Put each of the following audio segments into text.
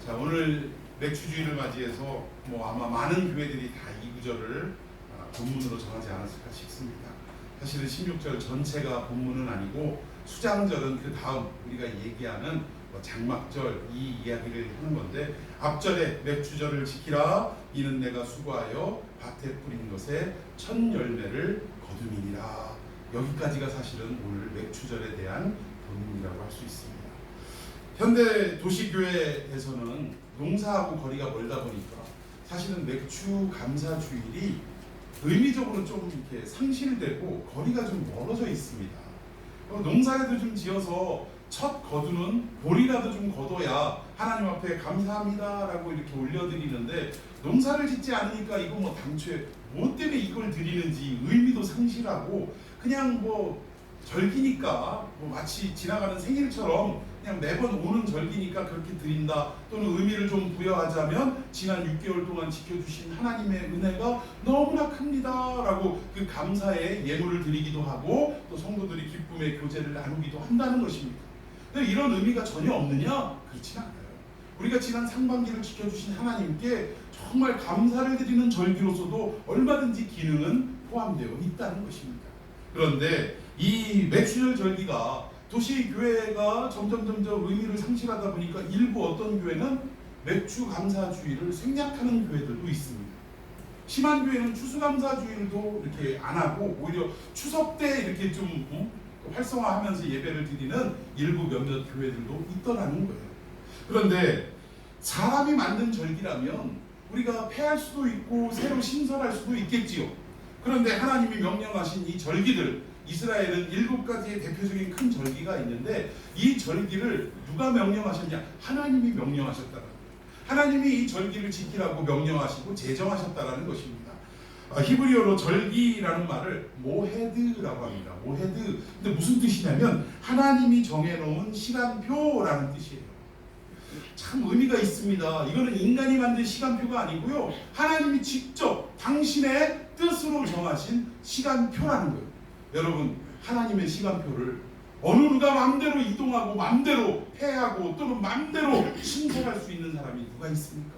자, 오늘 맥주주의를 맞이해서 아마 많은 교회들이 다 이 구절을 본문으로 정하지 않았을까 싶습니다. 사실은 16절 전체가 본문은 아니고 수장절은 그 다음 우리가 얘기하는 장막절 이 이야기를 하는 건데, 앞절에 맥주절을 지키라 이는 내가 수고하여 밭에 뿌린 것에 첫 열매를 거두니라. 여기까지가 사실은 오늘 맥주절에 대한 본문이라고 할 수 있습니다. 현대 도시교회에서는 농사하고 거리가 멀다 보니까 사실은 맥주 감사 주일이 의미적으로 좀 이렇게 상실되고 거리가 좀 멀어져 있습니다. 농사라도 좀 지어서 첫 거두는 보리라도 좀 거둬야 하나님 앞에 감사합니다라고 이렇게 올려드리는데, 농사를 짓지 않으니까 이거 당초에 뭐 때문에 이걸 드리는지 의미도 상실하고 그냥 절기니까 마치 지나가는 생일처럼 그냥 매번 오는 절기니까 그렇게 드린다, 또는 의미를 좀 부여하자면 지난 6개월 동안 지켜주신 하나님의 은혜가 너무나 큽니다 라고 그 감사의 예물을 드리기도 하고 또 성도들이 기쁨의 교제를 나누기도 한다는 것입니다. 근데 이런 의미가 전혀 없느냐? 그렇지는 않아요. 우리가 지난 상반기를 지켜주신 하나님께 정말 감사를 드리는 절기로서도 얼마든지 기능은 포함되어 있다는 것입니다. 그런데 이 맥주절 절기가 도시 교회가 점점 의미를 상실하다 보니까 일부 어떤 교회는 맥주 감사주의를 생략하는 교회들도 있습니다. 심한 교회는 추수감사주일도 이렇게 안 하고 오히려 추석 때 이렇게 좀 활성화하면서 예배를 드리는 일부 몇몇 교회들도 있더라는 거예요. 그런데 사람이 만든 절기라면 우리가 폐할 수도 있고 새로 신설할 수도 있겠지요. 그런데 하나님이 명령하신 이 절기들, 이스라엘은 7가지의 대표적인 큰 절기가 있는데 이 절기를 누가 명령하셨냐? 하나님이 명령하셨다는 거예요. 하나님이 이 절기를 지키라고 명령하시고 제정하셨다는 것입니다. 히브리어로 절기라는 말을 모헤드라고 합니다. 모헤드. 근데 무슨 뜻이냐면 하나님이 정해놓은 시간표라는 뜻이에요. 참 의미가 있습니다. 이거는 인간이 만든 시간표가 아니고요, 하나님이 직접 당신의 뜻으로 정하신 시간표라는 거예요. 여러분, 하나님의 시간표를 어느 누가 마음대로 이동하고 마음대로 해하고 또는 마음대로 신설할 수 있는 사람이 누가 있습니까?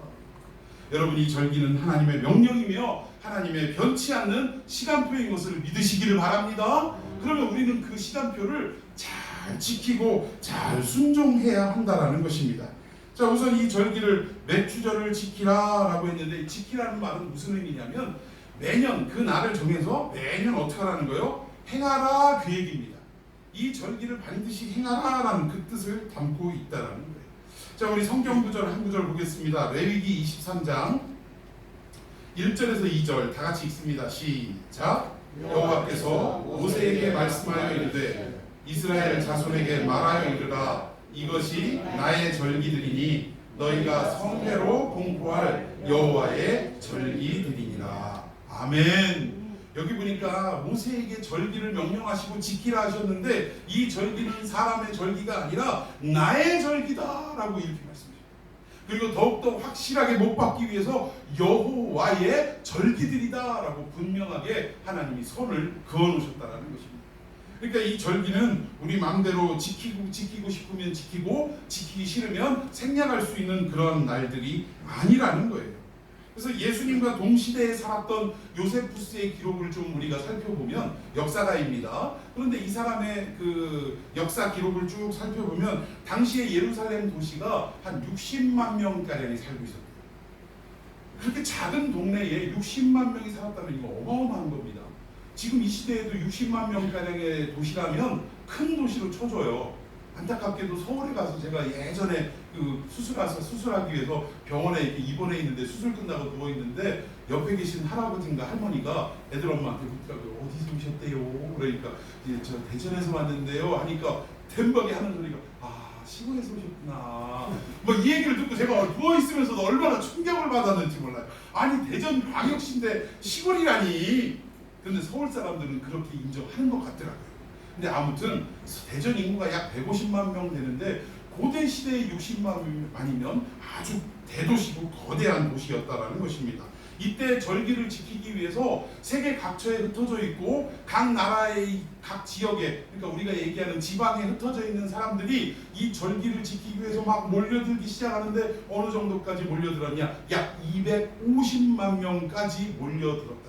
여러분, 이 절기는 하나님의 명령이며 하나님의 변치 않는 시간표인 것을 믿으시기를 바랍니다. 그러면 우리는 그 시간표를 잘 지키고 잘 순종해야 한다는 것입니다. 자, 우선 이 절기를 맥주절을 지키라라고 했는데, 지키라는 말은 무슨 의미냐면 매년 그 날을 정해서 매년 어떻게 하라는 거예요? 행하라, 그 얘기입니다. 이 절기를 반드시 행하라라는 그 뜻을 담고 있다라는 거예요. 자, 우리 성경 구절 한 구절 보겠습니다. 레위기 23장 1절에서 2절 다 같이 읽습니다. 시작. 여호와께서 모세에게 말씀하여 이르되 이스라엘 자손에게 말하여 이르라. 이것이 나의 절기들이니 너희가 성회로 공포할 여호와의 절기들이니라. 아멘. 여기 보니까 모세에게 절기를 명령하시고 지키라 하셨는데, 이 절기는 사람의 절기가 아니라 나의 절기다라고 이렇게 말씀하십니다. 그리고 더욱더 확실하게 못 받기 위해서 여호와의 절기들이다라고 분명하게 하나님이 선을 그어놓으셨다는 것입니다. 그러니까 이 절기는 우리 마음대로 지키고 싶으면 지키고 지키기 싫으면 생략할 수 있는 그런 날들이 아니라는 거예요. 그래서 예수님과 동시대에 살았던 요세푸스의 기록을 좀 우리가 살펴보면, 역사가입니다. 그런데 이 사람의 그 역사 기록을 쭉 살펴보면 당시에 예루살렘 도시가 한 60만 명가량이 살고 있었대요. 그렇게 작은 동네에 60만 명이 살았다면 이거 어마어마한 겁니다. 지금 이 시대에도 60만 명가량의 도시라면 큰 도시로 쳐줘요. 안타깝게도 서울에 가서 제가 예전에 수술하기 위해서 병원에 이렇게 입원해 있는데, 수술 끝나고 누워 있는데 옆에 계신 할아버지인가 할머니가 애들 엄마한테 묻더라고요. 어디서 오셨대요? 그러니까 저 대전에서 왔는데요 하니까 댐벅이 하는 소리가 시골에서 오셨구나. 이 얘기를 듣고 제가 누워 있으면서도 얼마나 충격을 받았는지 몰라요. 아니, 대전 광역시인데 시골이라니. 근데 서울 사람들은 그렇게 인정하는 것 같더라고요. 근데 아무튼 대전 인구가 약 150만 명 되는데 고대 시대의 60만이면 아주 대도시고 거대한 도시였다라는 것입니다. 이때 절기를 지키기 위해서 세계 각처에 흩어져 있고 각 나라의 각 지역에, 그러니까 우리가 얘기하는 지방에 흩어져 있는 사람들이 이 절기를 지키기 위해서 막 몰려들기 시작하는데 어느 정도까지 몰려들었냐? 약 250만 명까지 몰려들었다.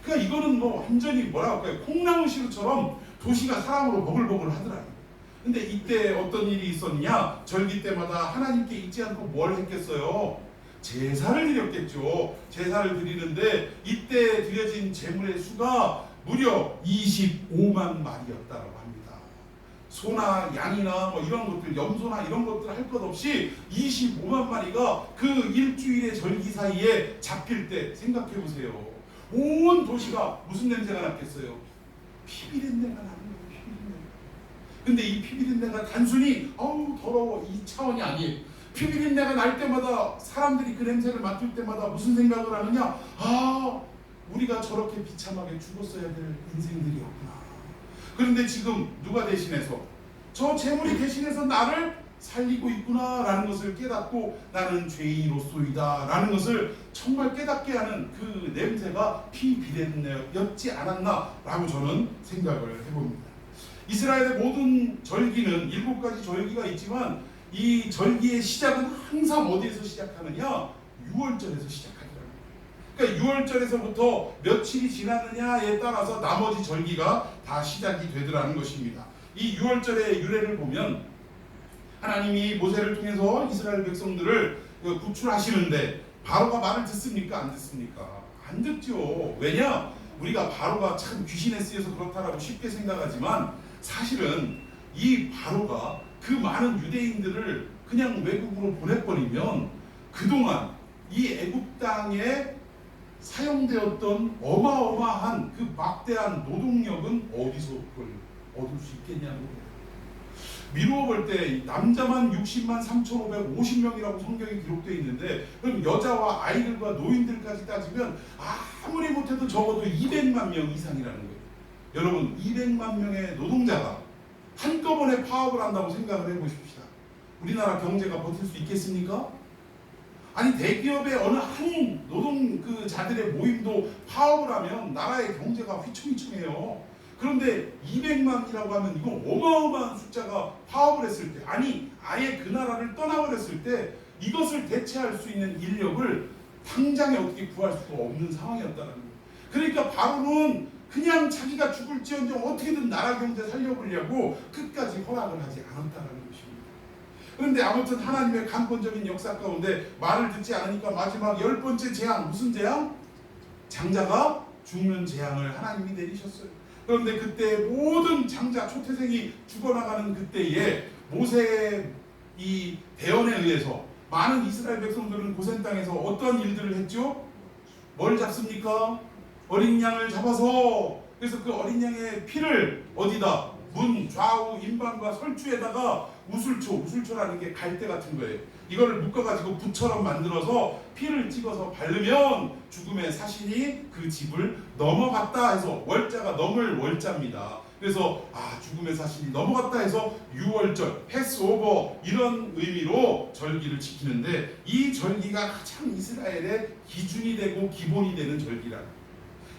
그러니까 이거는 뭐 완전히 뭐라고 할까요? 콩나물 시루처럼 도시가 사람으로 버글버글 하더라고요. 근데 이때 어떤 일이 있었냐? 절기 때마다 하나님께 잊지 않고 뭘 했겠어요? 제사를 드렸겠죠. 제사를 드리는데 이때 드려진 제물의 수가 무려 25만 마리였다고 합니다. 소나 양이나 뭐 이런 것들, 염소나 이런 것들 할 것 없이 25만 마리가 그 일주일의 절기 사이에 잡힐 때 생각해 보세요. 온 도시가 무슨 냄새가 났겠어요? 피비린내가 나는 거예요. 피비린내. 근데 이 피비린내가 단순히 어우 더러워 이 차원이 아니에요. 피비린내가 날 때마다 사람들이 그 냄새를 맡을 때마다 무슨 생각을 하느냐? 아, 우리가 저렇게 비참하게 죽었어야 될 인생들이었구나. 그런데 지금 누가 대신해서 저 재물이 대신해서 나를 살리고 있구나라는 것을 깨닫고 나는 죄인으로소이다 라는 것을 정말 깨닫게 하는 그 냄새가 피비린내였지 않았나라고 저는 생각을 해봅니다. 이스라엘의 모든 절기는 7가지 절기가 있지만 이 절기의 시작은 항상 어디에서 시작하느냐? 6월절에서 시작하더라고요. 그러니까 6월절에서부터 며칠이 지났느냐에 따라서 나머지 절기가 다 시작이 되더라는 것입니다. 이 6월절의 유래를 보면 하나님이 모세를 통해서 이스라엘 백성들을 구출하시는데 바로가 말을 듣습니까? 안 듣습니까? 안 듣죠. 왜냐? 우리가 바로가 참 귀신에 쓰여서 그렇다라고 쉽게 생각하지만 사실은 이 바로가 그 많은 유대인들을 그냥 외국으로 보내버리면 그동안 이 애굽 땅에 사용되었던 어마어마한 그 막대한 노동력은 어디서 그걸 얻을 수 있겠냐는 거예요. 미루어 볼 때 남자만 60만 3,550명이라고 성경에 기록되어 있는데 그럼 여자와 아이들과 노인들까지 따지면 아무리 못해도 적어도 200만 명 이상이라는 거예요. 여러분 200만 명의 노동자가 한꺼번에 파업을 한다고 생각을 해보십시다. 우리나라 경제가 버틸 수 있겠습니까? 아니 대기업의 어느 한 노동 자들의 모임도 파업을 하면 나라의 경제가 휘청휘청해요. 그런데 200만이라고 하면 이건 어마어마한 숫자가 파업을 했을 때, 아니 아예 그 나라를 떠나버렸을 때 이것을 대체할 수 있는 인력을 당장에 어떻게 구할 수가 없는 상황이었다는 거예요. 그러니까 바로는 그냥 자기가 죽을지언정 어떻게든 나라 경제 살려보려고 끝까지 허락을 하지 않았다는 것입니다. 그런데 아무튼 하나님의 강권적인 역사 가운데 말을 듣지 않으니까 마지막 10번째 재앙, 무슨 재앙? 장자가 죽는 재앙을 하나님이 내리셨어요. 그런데 그때 모든 장자 초태생이 죽어나가는 그때에 모세의 이 대언에 의해서 많은 이스라엘 백성들은 고센 땅에서 어떤 일들을 했죠? 뭘 잡습니까? 어린 양을 잡아서, 그래서 그 어린 양의 피를 어디다? 문 좌우 임방과 설주에다가 우술초라는 게 갈대 같은 거예요. 이거를 묶어가지고 붓처럼 만들어서 피를 찍어서 바르면 죽음의 사신이 그 집을 넘어갔다 해서, 월자가 넘을 월자입니다. 그래서 죽음의 사신이 넘어갔다 해서 6월절, 패스오버 이런 의미로 절기를 지키는데, 이 절기가 가장 이스라엘의 기준이 되고 기본이 되는 절기라.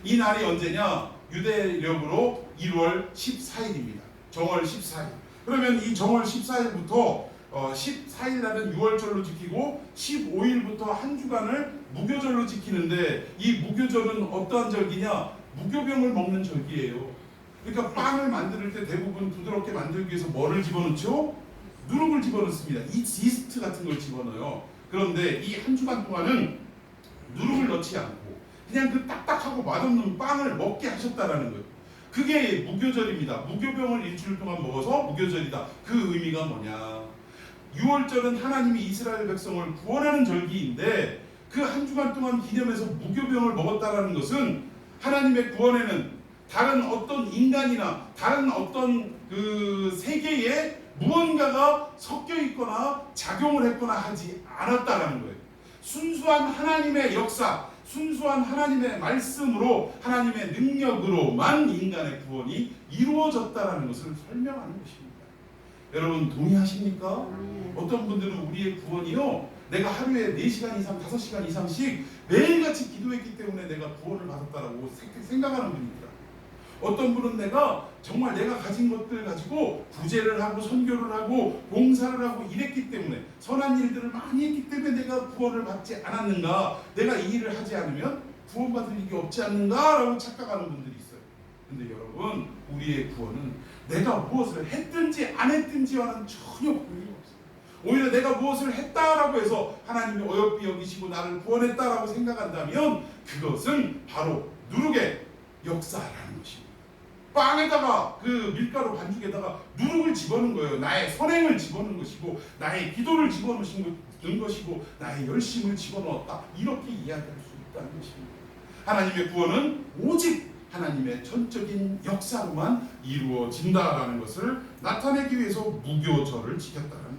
이 날이 언제냐? 유대력으로 1월 14일입니다. 정월 14일. 그러면 이 정월 14일부터 14일 날은 6월절로 지키고 15일부터 한 주간을 무교절로 지키는데, 이 무교절은 어떠한 절기냐? 무교병을 먹는 절기예요. 그러니까 빵을 만들 때 대부분 부드럽게 만들기 위해서 뭐를 집어넣죠? 누룩을 집어넣습니다. 이스트 같은 걸 집어넣어요. 그런데 이 한 주간 동안은 누룩을 넣지 않고 그냥 그 딱딱하고 맛없는 빵을 먹게 하셨다라는 거예요. 그게 무교절입니다. 무교병을 일주일 동안 먹어서 무교절이다. 그 의미가 뭐냐? 6월절은 하나님이 이스라엘 백성을 구원하는 절기인데, 그 한 주간 동안 기념해서 무교병을 먹었다라는 것은 하나님의 구원에는 다른 어떤 인간이나 다른 어떤 그 세계에 무언가가 섞여 있거나 작용을 했거나 하지 않았다라는 거예요. 순수한 하나님의 역사, 순수한 하나님의 말씀으로, 하나님의 능력으로만 인간의 구원이 이루어졌다라는 것을 설명하는 것입니다. 여러분 동의하십니까? 어떤 분들은 우리의 구원이요 내가 하루에 4시간 이상, 5시간 이상씩 매일같이 기도했기 때문에 내가 구원을 받았다라고 생각하는 분입니다. 어떤 분은 내가 정말 내가 가진 것들 가지고 구제를 하고 선교를 하고 봉사를 하고 이랬기 때문에, 선한 일들을 많이 했기 때문에 내가 구원을 받지 않았는가, 내가 이 일을 하지 않으면 구원받을 일이 없지 않는가 라고 착각하는 분들이 있어요. 근데 여러분, 우리의 구원은 내가 무엇을 했든지 안 했든지와는 전혀 관계가 없어요. 오히려 내가 무엇을 했다라고 해서 하나님이 어여삐 여기시고 나를 구원했다라고 생각한다면 그것은 바로 누룩의 역사라는 것입니다. 빵에다가 그 밀가루 반죽에다가 누룩을 집어넣은 거예요. 나의 선행을 집어넣은 것이고, 나의 기도를 집어넣은 것이고, 나의 열심을 집어넣었다, 이렇게 이야기할 수 있다는 것입니다. 하나님의 구원은 오직 하나님의 전적인 역사로만 이루어진다라는 것을 나타내기 위해서 무교절을 지켰다는 거예요.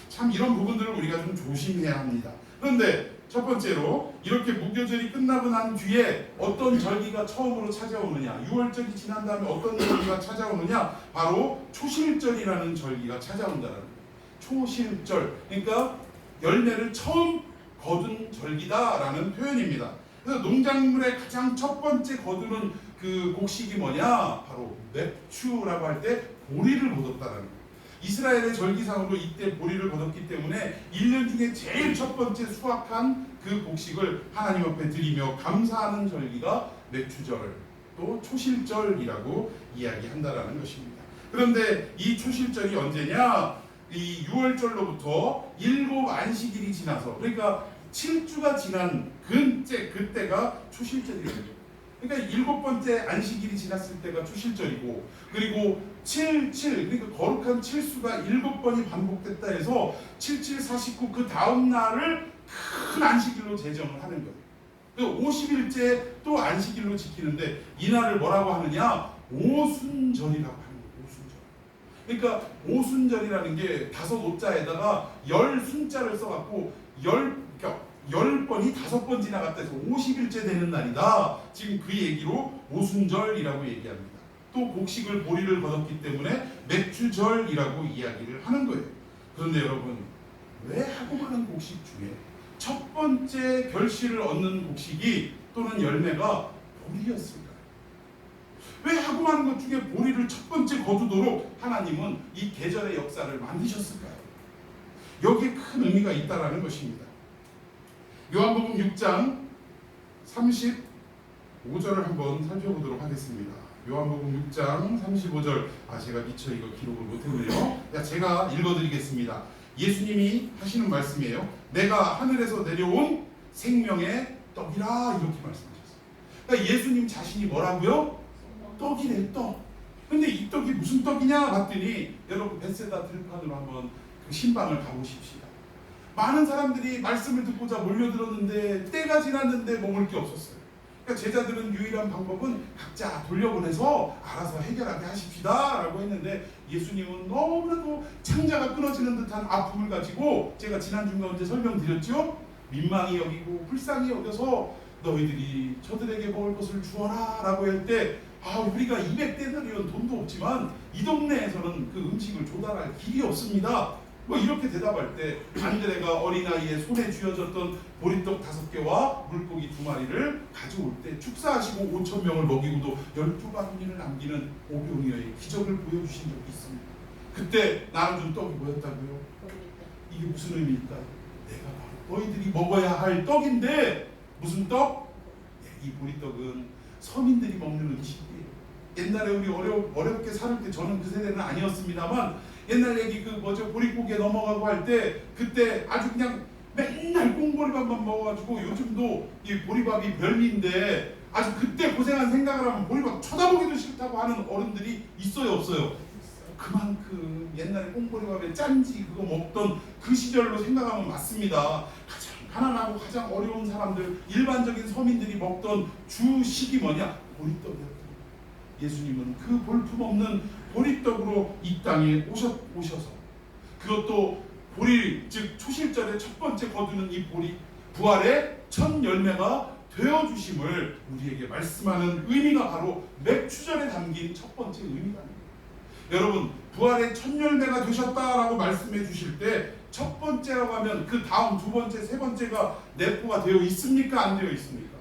참 이런 부분들을 우리가 좀 조심해야 합니다. 그런데 첫 번째로, 이렇게 무교절이 끝나고 난 뒤에 어떤 절기가 처음으로 찾아오느냐, 6월절이 지난 다음에 어떤 절기가 찾아오느냐, 바로 초실절이라는 절기가 찾아온다는 거예요. 초실절, 그러니까 열매를 처음 거둔 절기다라는 표현입니다. 그래서 농작물의 가장 첫 번째 거두는 그 곡식이 뭐냐, 바로 맵추라고 할 때 보리를 거뒀다라는 거예요. 이스라엘의 절기상으로 이때 보리를 거뒀기 때문에 1년 중에 제일 첫 번째 수확한 그 곡식을 하나님 앞에 드리며 감사하는 절기가 맵추절, 또 초실절이라고 이야기한다라는 것입니다. 그런데 이 초실절이 언제냐? 이 6월절로부터 7안식일이 지나서, 그러니까 7주가 지난 그때가 초실절이에요. 그러니까 7번째 안식일이 지났을 때가 초실절이고, 그리고 7, 그러니까 거룩한 칠수가 7번이 반복됐다 해서 7, 7, 49, 그 다음 날을 큰 안식일로 제정을 하는 거예요. 그 50일째 또 안식일로 지키는데, 이 날을 뭐라고 하느냐? 오순절이라고 하는 거예요. 오순절. 그러니까 오순절이라는 게 5오자에다가 10순자를 써갖고 10번이 5번 지나갔다 해서 50일째 되는 날이다. 지금 그 얘기로 오순절이라고 얘기합니다. 또 곡식을 보리를 거뒀기 때문에 맵추절이라고 이야기를 하는 거예요. 그런데 여러분, 왜 하고 많은 곡식 중에 첫 번째 결실을 얻는 곡식이 또는 열매가 보리였을까요? 왜 하고 많은 것 중에 보리를 첫 번째 거두도록 하나님은 이 계절의 역사를 만드셨을까요? 여기에 큰 의미가 있다라는 것입니다. 요한복음 6장 35절을 한번 살펴보도록 하겠습니다. 요한복음 6장 35절. 제가 미처 이거 기록을 못했네요. 제가 읽어드리겠습니다. 예수님이 하시는 말씀이에요. 내가 하늘에서 내려온 생명의 떡이라, 이렇게 말씀하셨어요. 그러니까 예수님 자신이 뭐라고요? 떡이래, 떡. 근데 이 떡이 무슨 떡이냐 봤더니, 여러분 벳세다 들판으로 한번 그 신방을 가보십시다. 많은 사람들이 말씀을 듣고자 몰려들었는데 때가 지났는데 먹을 게 없었어요. 그러니까 제자들은 유일한 방법은 각자 돌려보내서 알아서 해결하게 하십시다 라고 했는데, 예수님은 너무나도 창자가 끊어지는 듯한 아픔을 가지고, 제가 지난주에 언제 설명드렸죠? 민망히 여기고 불쌍히 여겨서 너희들이 저들에게 먹을 것을 주어라 라고 할 때, 우리가 200데나리온 돈도 없지만 이 동네에서는 그 음식을 조달할 길이 없습니다. 이렇게 대답할 때, 안드레가 어린아이의 손에 쥐어졌던 보리떡 5개와 물고기 2마리를 가져올 때 축사하시고 5,000명을 먹이고도 12바구니를 남기는 오병이어의 기적을 보여주신 적이 있습니다. 그때 나눠준 떡이 뭐였다고요? 이게 무슨 의미일까요? 내가 바로 너희들이 먹어야 할 떡인데, 무슨 떡? 이 보리떡은 서민들이 먹는 음식이에요. 옛날에 우리 어렵게 살을 때, 저는 그 세대는 아니었습니다만, 옛날 얘기 보릿고기에 넘어가고 할 때, 그때 아주 그냥 맨날 꽁보리밥만 먹어가지고, 요즘도 이 보리밥이 별미인데 아주 그때 고생한 생각을 하면 보리밥 쳐다보기도 싫다고 하는 어른들이 있어요, 없어요? 그만큼 옛날에 꽁보리밥에 짠지 그거 먹던 그 시절로 생각하면 맞습니다. 가장 가난하고 가장 어려운 사람들, 일반적인 서민들이 먹던 주식이 뭐냐? 보리떡이었다. 예수님은 그 볼품없는 보리떡으로 이 땅에 오셔서, 그것도 보리, 즉 초실절의 첫 번째 거두는 이 보리, 부활의 첫 열매가 되어주심을 우리에게 말씀하는 의미가 바로 맵추절에 담긴 첫 번째 의미가 아닙니다. 여러분, 부활의 첫 열매가 되셨다라고 말씀해 주실 때 첫 번째라고 하면 그 다음 두 번째, 세 번째가 내포가 되어 있습니까? 안 되어 있습니까?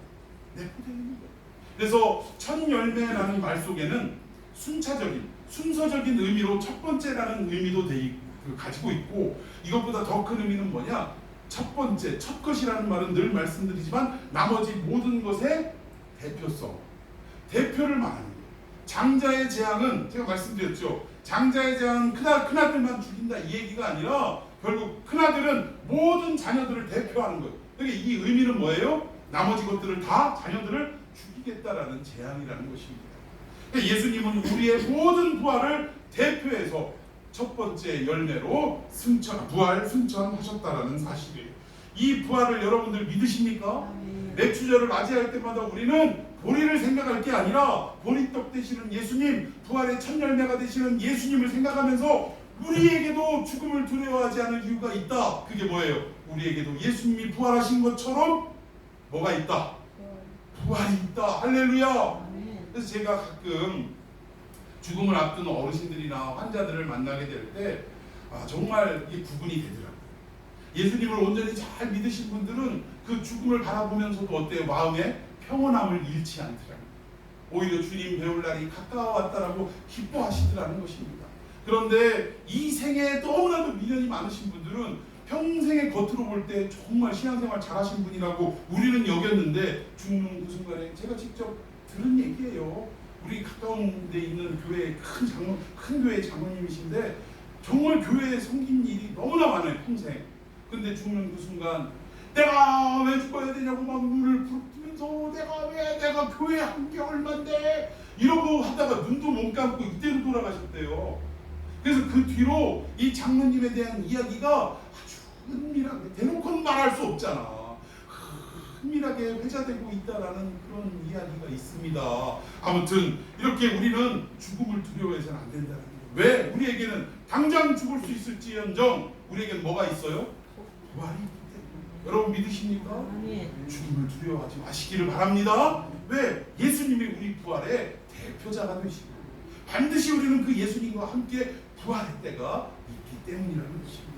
내포되어 있는 거예요. 그래서 첫 열매라는 말 속에는 순서적인 의미로 첫 번째라는 의미도 가지고 있고, 이것보다 더 큰 의미는 뭐냐? 첫 번째, 첫 것이라는 말은 늘 말씀드리지만 나머지 모든 것의 대표성, 대표를 말하는 거예요. 장자의 재앙은 제가 말씀드렸죠. 장자의 재앙은 큰아들만 죽인다 이 얘기가 아니라 결국 큰아들은 모든 자녀들을 대표하는 거예요. 그러니까 이 의미는 뭐예요? 나머지 것들을 다 자녀들을 죽이겠다라는 재앙이라는 것입니다. 그러니까 예수님은 우리의 모든 부활을 대표해서 첫 번째 열매로 승천하셨다라는 사실이에요. 이 부활을 여러분들 믿으십니까? 맥주절을 맞이할 때마다 우리는 보리를 생각할 게 아니라 보리떡 되시는 예수님, 부활의 첫 열매가 되시는 예수님을 생각하면서 우리에게도 죽음을 두려워하지 않을 이유가 있다. 그게 뭐예요? 우리에게도 예수님이 부활하신 것처럼 뭐가 있다? 부활이 있다. 할렐루야. 그래서 제가 가끔 죽음을 앞둔 어르신들이나 환자들을 만나게 될 때 정말 이 부분이 되더라고요. 예수님을 온전히 잘 믿으신 분들은 그 죽음을 바라보면서도 어때요? 마음에 평온함을 잃지 않더라고요. 오히려 주님 배울 날이 가까워왔다라고 기뻐하시더라는 것입니다. 그런데 이 생에 너무나도 미련이 많으신 분들은 평생의 겉으로 볼 때 정말 신앙생활 잘하신 분이라고 우리는 여겼는데 죽는 그 순간에 제가 직접 들은 얘기예요. 우리 가까운 데 있는 교회의 큰 교회의 장로님이신데 정말 교회에 섬긴 일이 너무나 많아요, 평생. 근데 죽는 그 순간 내가 왜 죽어야 되냐고 막 눈을 부릅뜨면서 내가 교회 한 게 얼만데 이러고 하다가 눈도 못 감고 이대로 돌아가셨대요. 그래서 그 뒤로 이 장로님에 대한 이야기가 아주 은밀하게, 대놓고는 말할 수 없잖아. 은밀하게 회자되고 있다라는 그런 이야기가 있습니다. 아무튼 이렇게 우리는 죽음을 두려워해서는 안 된다는 거예요. 왜? 우리에게는 당장 죽을 수 있을지언정 우리에게는 뭐가 있어요? 부활이 있기 때문에. 여러분 믿으십니까? 죽음을 두려워하지 마시기를 바랍니다. 왜? 예수님이 우리 부활의 대표자가 되시고 반드시 우리는 그 예수님과 함께 부활의 때가 있기 때문이라는 것입니다.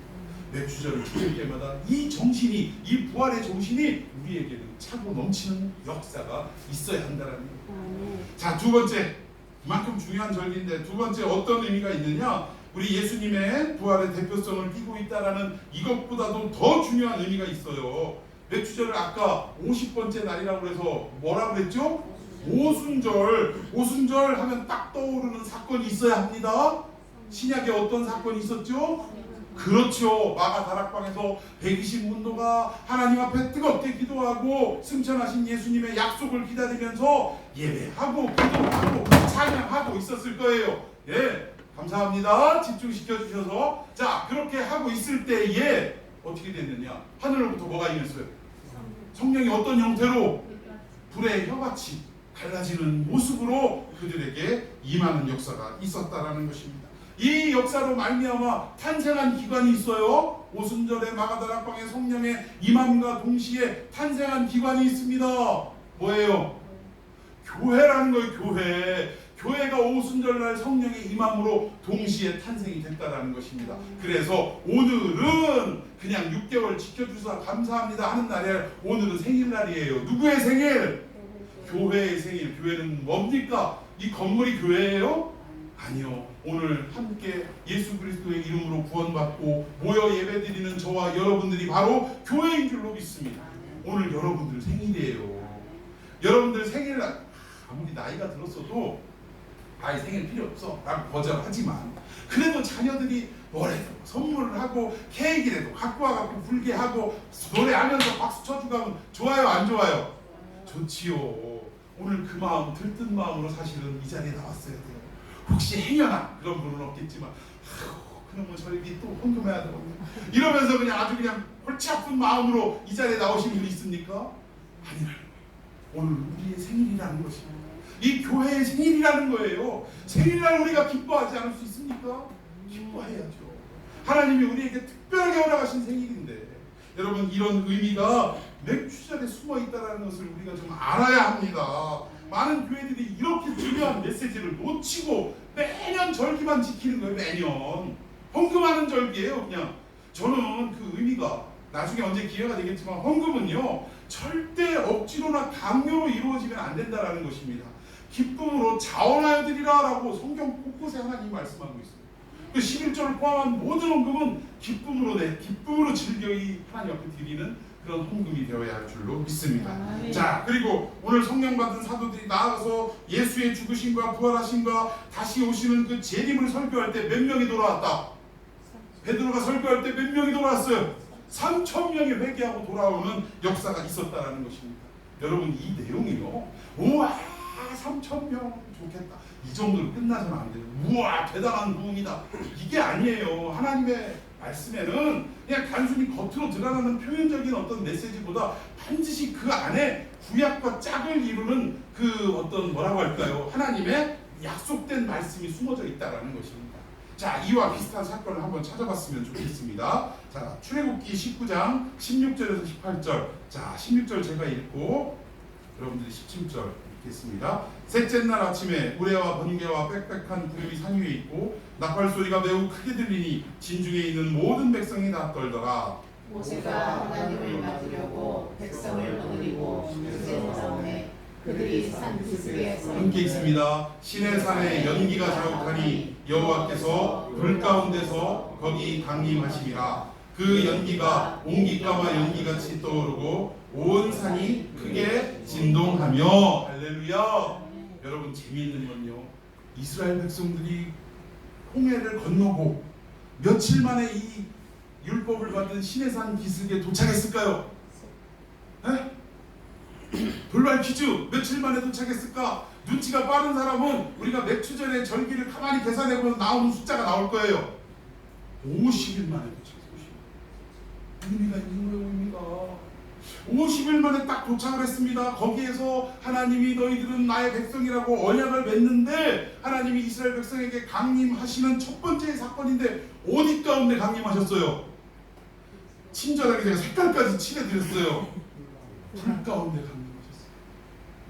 맥주절을 지킬 때마다 이 정신이, 이 부활의 정신이 우리에게는 차고 넘치는 역사가 있어야 한다는 거예요. 자, 두 번째, 그만큼 중요한 절기인데 두 번째 어떤 의미가 있느냐? 우리 예수님의 부활의 대표성을 띠고 있다라는 이것보다도 더 중요한 의미가 있어요. 맥주절을 아까 50번째 날이라고 해서 뭐라고 그랬죠? 오순절 하면 딱 떠오르는 사건이 있어야 합니다. 신약에 어떤 사건이 있었죠? 그렇죠. 마가 다락방에서 120문도가 하나님 앞에 뜨겁게 기도하고 승천하신 예수님의 약속을 기다리면서 예배하고 기도하고 찬양하고 있었을 거예요. 예, 감사합니다. 집중시켜 주셔서. 자, 그렇게 하고 있을 때에 어떻게 됐느냐? 하늘로부터 뭐가 임했어요? 성령이 어떤 형태로? 불의 혀같이 갈라지는 모습으로 그들에게 임하는 역사가 있었다라는 것입니다. 이 역사로 말미암아 탄생한 기관이 있어요. 오순절에 마가다락방의 성령의 임함과 동시에 탄생한 기관이 있습니다. 뭐예요? 교회라는 거예요. 교회가 오순절날 성령의 임함으로 동시에 탄생이 됐다라는 것입니다. 그래서 오늘은 그냥 6개월 지켜주셔서 감사합니다 하는 날이에요. 오늘은 생일날이에요. 누구의 생일? 교회의 생일. 교회는 뭡니까? 이 건물이 교회예요? 아니요. 오늘 함께 예수 그리스도의 이름으로 구원받고 모여 예배드리는 저와 여러분들이 바로 교회인 줄로 믿습니다. 오늘 여러분들 생일이에요. 여러분들 생일날 아무리 나이가 들었어도 아이 생일 필요 없어 라고 거절하지만 그래도 자녀들이 뭐래도 선물을 하고 케이크라도 갖고 와갖고 불게 하고 노래하면서 박수 쳐주고 하면 좋아요 안 좋아요? 좋지요. 오늘 그 마음 들뜬 마음으로 사실은 이 자리에 나왔어야 돼요. 혹시 행여나 그런 분은 없겠지만 그러면 저희들이 또 헌금해야 되거든요. 이러면서 그냥 아주 그냥 골치 아픈 마음으로 이 자리에 나오신 분이 있습니까? 아니라는 거예요. 오늘 우리의 생일이라는 것입니다. 이 교회의 생일이라는 거예요. 생일날 우리가 기뻐하지 않을 수 있습니까? 기뻐해야죠. 하나님이 우리에게 특별하게 허락하신 생일인데 여러분 이런 의미가 맥주절에 숨어 있다는 것을 우리가 좀 알아야 합니다. 많은 교회들이 이렇게 중요한 메시지를 놓치고 매년 절기만 지키는 거예요. 매년 헌금하는 절기예요. 그냥 저는 그 의미가 나중에 언제 기회가 되겠지만 헌금은요 절대 억지로나 강요로 이루어지면 안 된다라는 것입니다. 기쁨으로 자원하여 드리라 라고 성경 곳곳에 하나님이 말씀하고 있어요. 그 11조를 포함한 모든 헌금은 기쁨으로 즐겨이 하나님 앞에 드리는 그런 헌금이 되어야 할 줄로 믿습니다. 자, 그리고 오늘 성령 받은 사도들이 나아가서 예수의 죽으심과 부활하심과 다시 오시는 그 재림을 설교할 때 몇 명이 돌아왔다? 베드로가 설교할 때 몇 명이 돌아왔어요? 3,000명이 회개하고 돌아오는 역사가 있었다라는 것입니다. 여러분, 이 내용이요, 우와 3,000명 좋겠다, 이 정도로 끝나서는 안 돼요. 우와 대단한 부흥이다, 이게 아니에요. 하나님의 말씀에는 그냥 단순히 겉으로 드러나는 표면적인 어떤 메시지보다 반드시 그 안에 구약과 짝을 이루는 그 어떤 뭐라고 할까요? 하나님의 약속된 말씀이 숨어져 있다라는 것입니다. 자, 이와 비슷한 사건을 한번 찾아봤으면 좋겠습니다. 자, 출애굽기 19장 16절에서 18절. 자, 16절 제가 읽고 여러분들이 17절 읽겠습니다. 셋째 날 아침에 우레와 번개와 빽빽한 구름이 산 위에 있고 나팔 소리가 매우 크게 들리니 진중에 있는 모든 백성이 다 떨더라. 모세가 하나님을 맞으려고 백성을 거느리고 셋째 다음에 그들이 산 기슭에 서 함께 있습니다. 시내 산에 연기가 자욱하니 여호와께서 불 가운데서 거기 강림하심이라. 그 연기가 옹기까마 연기같이 떠오르고 온 산이 크게 진동하며. 할렐루야. 여러분, 재미있는 건요, 이스라엘 백성들이 홍해를 건너고 며칠 만에 이 율법을 받은 시내산 기슭에 도착했을까요? 네? 돌발 퀴즈, 며칠 만에 도착했을까? 눈치가 빠른 사람은 우리가 몇 주 전에 절기를 가만히 계산해보면 나오는 숫자가 나올 거예요. 50일 만에 도착했어요. 의미가 있는 거예요. 의미가 50일 만에 딱 도착을 했습니다. 거기에서 하나님이 너희들은 나의 백성이라고 언약을 맺는데 하나님이 이스라엘 백성에게 강림하시는 첫 번째 사건인데 어디 가운데 강림하셨어요? 친절하게 제가 색깔까지 칠해드렸어요. 불 가운데 강림하셨어요.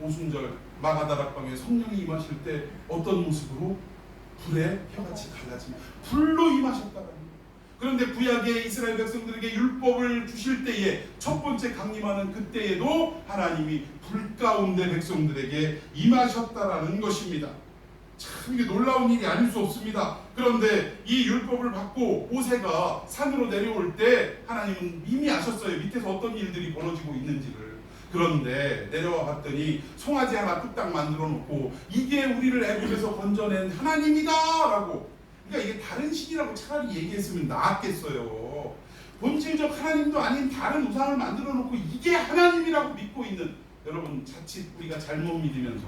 오순절 마가다락방에 성령이 임하실 때 어떤 모습으로? 불에 혀같이 갈라지며 불로 임하셨다라는 거예요. 그런데 구약의 이스라엘 백성들에게 율법을 주실 때에 첫 번째 강림하는 그때에도 하나님이 불 가운데 백성들에게 임하셨다라는 것입니다. 참 이게 놀라운 일이 아닐 수 없습니다. 그런데 이 율법을 받고 모세가 산으로 내려올 때 하나님은 이미 아셨어요. 밑에서 어떤 일들이 벌어지고 있는지를. 그런데 내려와 봤더니 송아지 하나 뚝딱 만들어 놓고 이게 우리를 애굽에서 건져낸 하나님이다 라고. 그러니까 이게 다른 신이라고 차라리 얘기했으면 나았겠어요. 본질적 하나님도 아닌 다른 우상을 만들어 놓고 이게 하나님이라고 믿고 있는, 여러분, 자칫 우리가 잘못 믿으면서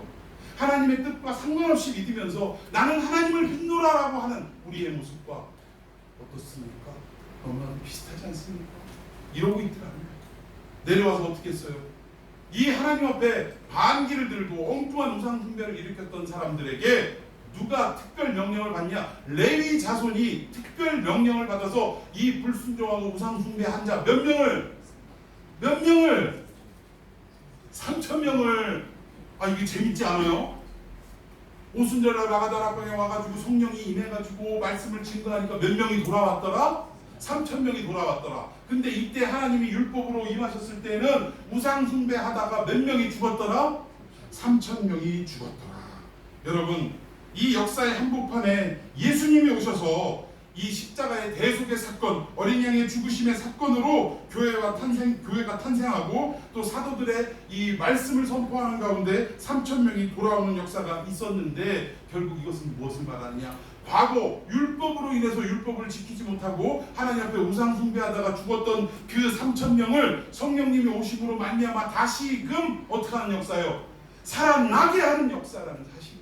하나님의 뜻과 상관없이 믿으면서 나는 하나님을 믿노라라고 하는 우리의 모습과 어떻습니까? 너무나도 비슷하지 않습니까? 이러고 있더라고요. 내려와서 어떻게 했어요? 이 하나님 앞에 반기를 들고 엉뚱한 우상 숭배를 일으켰던 사람들에게 누가 특별 명령을 받냐? 레위 자손이 특별 명령을 받아서 이 불순종하고 우상 숭배한 자 몇 명을 3,000명을. 아, 이게 재밌지 않아요? 오순절날 마가다락방에 와가지고 성령이 임해가지고 말씀을 증거하니까 몇 명이 돌아왔더라? 3,000명이 돌아왔더라. 근데 이때 하나님이 율법으로 임하셨을 때는 우상 숭배하다가 몇 명이 죽었더라? 3,000명이 죽었더라. 여러분, 이 역사의 한복판에 예수님이 오셔서 이 십자가의 대속의 사건, 어린 양의 죽으심의 사건으로 교회가 탄생하고 또 사도들의 이 말씀을 선포하는 가운데 3,000명이 돌아오는 역사가 있었는데 결국 이것은 무엇을 말하느냐? 과거 율법으로 인해서 율법을 지키지 못하고 하나님 앞에 우상 숭배하다가 죽었던 그 3,000명을 성령님이 오심으로 말미암아 다시금 어떻게 하는 역사요? 살아나게 하는 역사라는 사실입니다.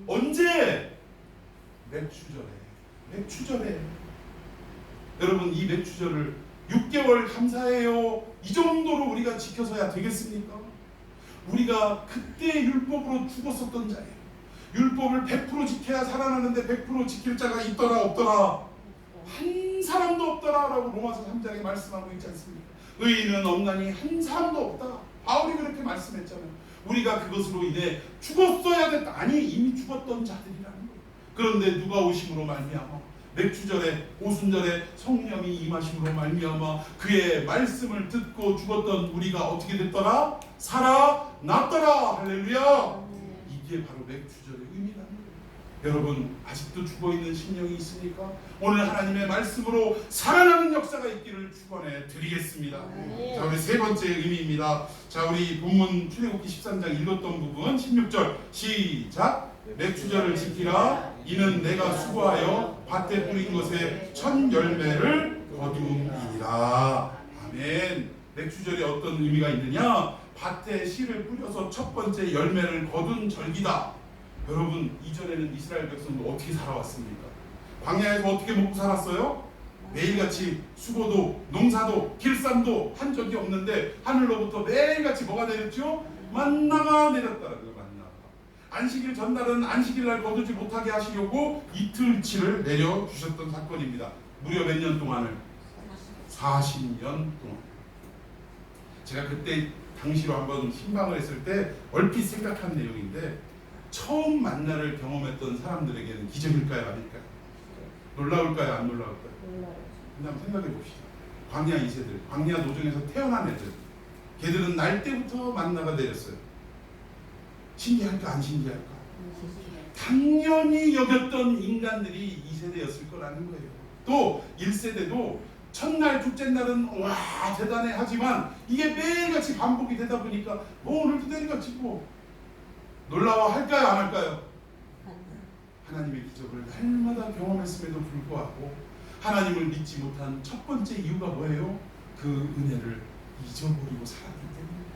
언제? 맥추절에. 여러분, 이 맥추절을 6개월 감사해요, 이 정도로 우리가 지켜서야 되겠습니까? 우리가 그때 율법으로 죽었었던 자예요. 율법을 100% 지켜야 살아나는데 100% 지킬 자가 있더라 없더라? 한 사람도 없더라라고 로마서 3장에 말씀하고 있지 않습니까? 의인은 없나니 한 사람도 없다. 바울이 그렇게 말씀했잖아요. 우리가 그것으로 인해 죽었어야 됐다. 아니, 이미 죽었던 자들이라는 거예요. 그런데 누가 오심으로 말미암아 맥주절에 오순절에 성령이 임하심으로 말미암아 그의 말씀을 듣고 죽었던 우리가 어떻게 됐더라? 살아났더라. 할렐루야. 이게 바로 맥주절의 의미라는 거예요. 여러분 아직도 죽어있는 심령이 있습니까? 오늘 하나님의 말씀으로 살아나는 역사가 있기를 축원해 드리겠습니다. 자, 우리 세 번째 의미입니다. 자, 우리 본문 출애굽기 13장 읽었던 부분 16절 시작. 맥주절을 지키라. 이는 내가 수고하여 밭에 뿌린 것에 첫 열매를 거두이니라. 아멘. 맥주절에 어떤 의미가 있느냐? 밭에 씨를 뿌려서 첫 번째 열매를 거둔 절기다. 여러분 이전에는 이스라엘 백성도 어떻게 살아왔습니까? 광야에서 어떻게 먹고 살았어요? 매일같이 수고도 농사도 길쌈도 한 적이 없는데 하늘로부터 매일같이 뭐가 내렸죠? 만나가 내렸다는 거예요. 만나가. 안식일 전날은 안식일날 거두지 못하게 하시려고 이틀치를 내려주셨던 사건입니다. 무려 몇 년 동안을? 40년 동안. 제가 그때 당시로 한번 신방을 했을 때 얼핏 생각한 내용인데 처음 만나를 경험했던 사람들에게는 기적일까요? 아닐까요? 놀라울까요? 안 놀라울까요? 그냥 생각해 봅시다. 광야 2세들, 광야 노정에서 태어난 애들, 걔들은 날 때부터 만나가 내렸어요. 신기할까? 안 신기할까? 당연히 여겼던 인간들이 2세대였을 거라는 거예요. 또 1세대도 첫날, 둘째 날은 와 대단해 하지만 이게 매일같이 반복이 되다 보니까 오늘도 내일같이 뭐 놀라워할까요? 안 할까요? 하나님의 기적을 날마다 경험했음에도 불구하고 하나님을 믿지 못한 첫 번째 이유가 뭐예요? 그 은혜를 잊어버리고 살았기 때문에.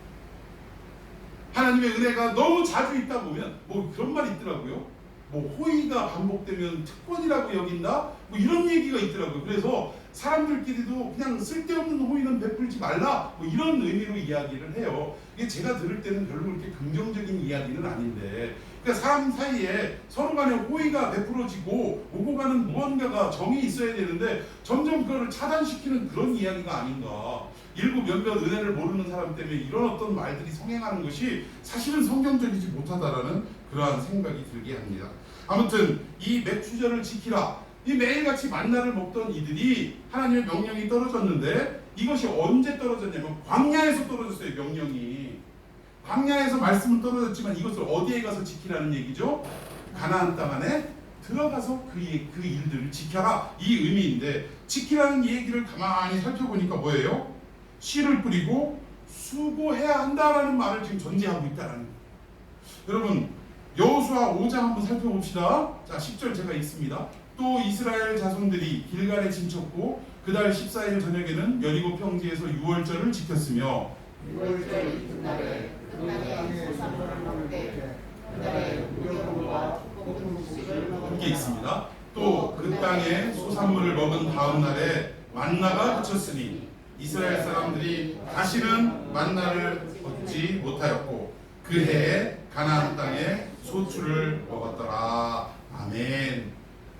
하나님의 은혜가 너무 자주 있다 보면 뭐 그런 말이 있더라고요. 뭐 호의가 반복되면 특권이라고 여긴다? 뭐 이런 얘기가 있더라고요. 그래서 사람들끼리도 그냥 쓸데없는 호의는 베풀지 말라 뭐 이런 의미로 이야기를 해요. 이게 제가 들을 때는 별로 그렇게 긍정적인 이야기는 아닌데, 그러니까 사람 사이에 서로 간에 호의가 베풀어지고 오고 가는 무언가가 정이 있어야 되는데 점점 그걸 차단시키는 그런 이야기가 아닌가. 일부 몇몇 은혜를 모르는 사람 때문에 이런 어떤 말들이 성행하는 것이 사실은 성경적이지 못하다라는 그러한 생각이 들게 합니다. 아무튼 이 맥주절을 지키라. 이 매일같이 만나를 먹던 이들이 하나님의 명령이 떨어졌는데 이것이 언제 떨어졌냐면 광야에서 떨어졌어요. 명령이 광야에서 말씀은 떨어졌지만 이것을 어디에 가서 지키라는 얘기죠? 가나안 땅 안에 들어가서 그 일들을 지켜라 이 의미인데, 지키라는 얘기를 가만히 살펴보니까 뭐예요? 씨를 뿌리고 수고해야 한다라는 말을 지금 전제하고 있다라는 거예요. 여러분 여호수아 5장 한번 살펴봅시다. 자 10절 제가 읽습니다. 또 이스라엘 자손들이 길갈에 진쳤고 그달 14일 저녁에는 여리고 평지에서 유월절을 지켰으며, 유월절 이튿날에 소산물을 먹되 그날에 무교병과 볶은 음식을 먹은 이게 있습니다. 또 그 땅에 소산물을 먹은 다음 날에 만나가 그쳤으니 이스라엘 사람들이 다시는 만나를 얻지 못하였고 그 해에 가나안 땅에 소출을 먹었더라. 아멘.